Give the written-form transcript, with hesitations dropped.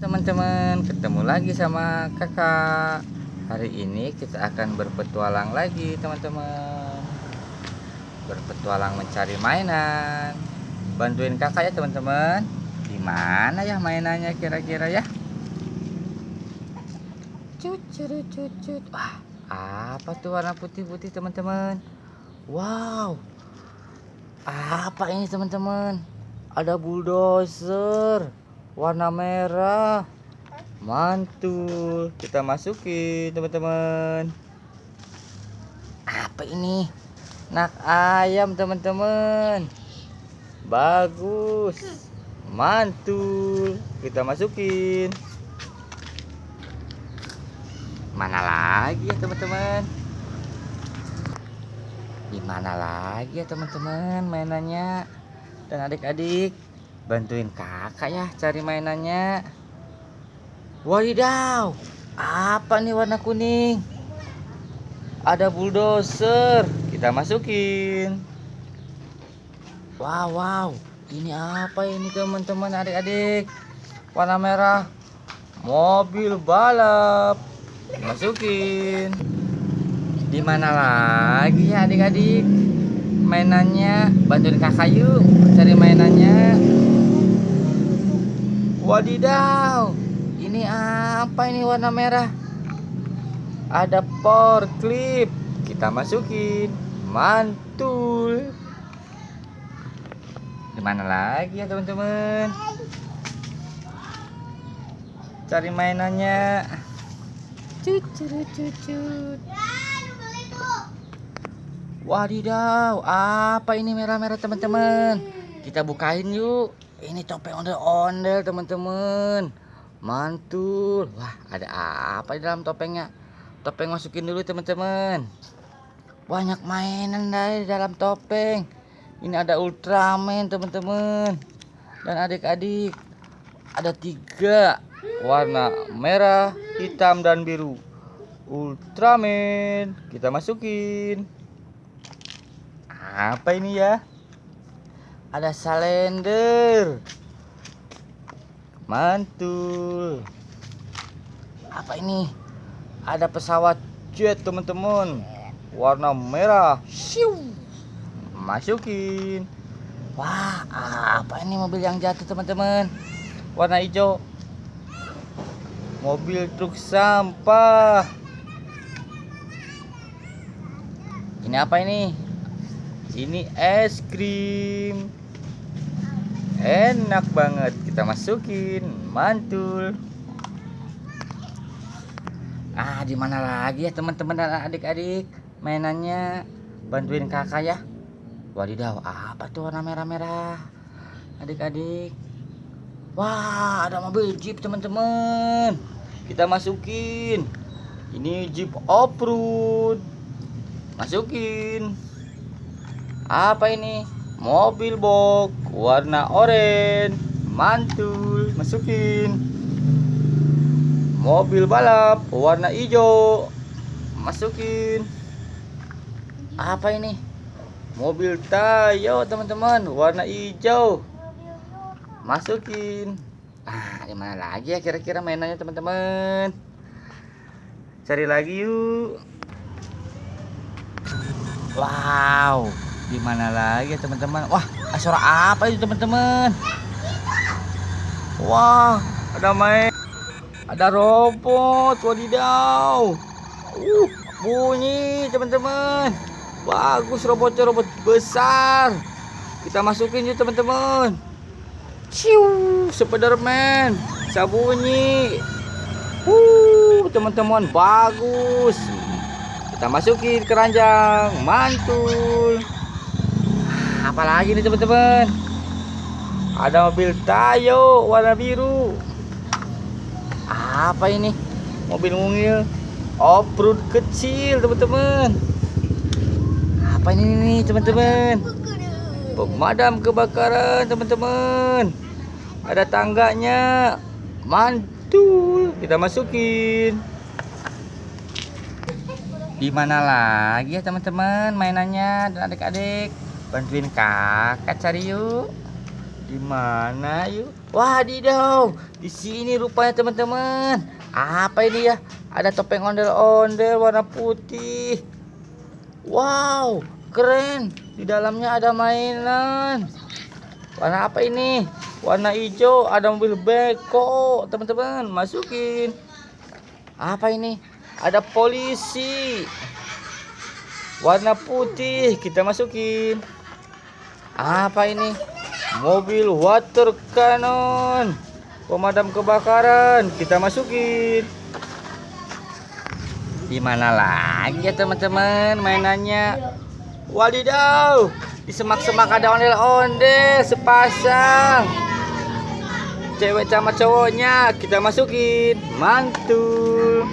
Teman-teman, ketemu lagi sama kakak. Hari ini kita akan berpetualang lagi teman-teman. Berpetualang mencari mainan. Bantuin kakak ya teman-teman. Di mana ya mainannya kira-kira ya? Cut. Wah, apa tuh warna putih-putih teman-teman? Wow, apa ini teman-teman? Ada bulldozer warna merah. Mantul, kita masukin teman-teman. Apa ini? Nak ayam teman-teman. Bagus. Mantul, kita masukin. Mana lagi ya teman-teman? Di mana lagi ya teman-teman mainannya? Dan adik-adik, bantuin kakak ya cari mainannya. Wadidaw, apa nih warna kuning? Ada bulldozer, kita masukin. Wow, ini apa ini teman-teman adik-adik? Warna merah, mobil balap, masukin. Di mana lagi ya adik-adik mainannya? Bantuin kakak yuk cari mainannya. Wadidaw, ini apa ini warna merah? Ada power clip, kita masukin. Mantul. Di mana lagi ya teman-teman? Cari mainannya. Cut. Wadidaw, apa ini merah-merah teman-teman? Kita bukain yuk. Ini topeng ondel-ondel teman-teman. Mantul. Wah, ada apa di dalam topengnya? Topeng masukin dulu teman-teman. Banyak mainan dari dalam topeng. Ini ada Ultraman teman-teman. Dan adik-adik, ada 3 warna merah, hitam, dan biru. Ultraman, kita masukin. Apa ini ya? Ada salender. Mantul. Apa ini? Ada pesawat jet teman-teman. Warna merah. Siu. Masukin. Wah, apa ini mobil yang jatuh teman-teman? Warna hijau. Mobil truk sampah. Ini apa ini? Ini es krim. Enak banget, kita masukin. Mantul. Di mana lagi ya teman-teman dan adik-adik mainannya? Bantuin kakak ya. Wadidaw, apa tuh warna merah-merah? Adik-adik. Wah, ada mobil Jeep teman-teman. Kita masukin. Ini Jeep off-road. Masukin. Apa ini? Mobil box warna oranye. Mantul, masukin. Mobil balap warna hijau, masukin. Apa ini? Mobil Tayo teman-teman, warna hijau, masukin. Di mana lagi ya kira-kira mainannya teman-teman? Cari lagi yuk. Wow, di mana lagi ya teman-teman? Wah, suara apa itu teman-teman? Wah, ada robot. Wadidaw. Bunyi teman-teman. Bagus robotnya, robot besar. Kita masukin yuk teman-teman. Ciu, Spiderman. Bisa bunyi. Teman-teman, bagus. Kita masukin keranjang. Mantul. Apalagi nih teman-teman? Ada mobil Tayo warna biru. Apa ini? Mobil mungil off-road kecil teman-teman. Apa ini nih teman-teman? Pemadam kebakaran teman-teman. Ada tangganya. Mantul. Kita masukin. Di mana lagi ya teman-teman mainannya dan adik-adik? Bantuin kakak cari yuk. Di Di mana yuk? Wadidaw, di sini rupanya teman-teman. Apa ini ya? Ada topeng ondel-ondel warna putih. Wow, keren. Di dalamnya ada mainan. Warna apa ini? Warna hijau, ada mobil beko, teman-teman. Masukin. Apa ini? Ada polisi. Warna putih, kita masukin. Apa ini? Mobil water cannon, pemadam kebakaran, kita masukin. Di mana lagi ya teman-teman mainannya? Wadidaw, di semak-semak ada ondel-ondel sepasang. Cewek sama cowoknya kita masukin. Mantul.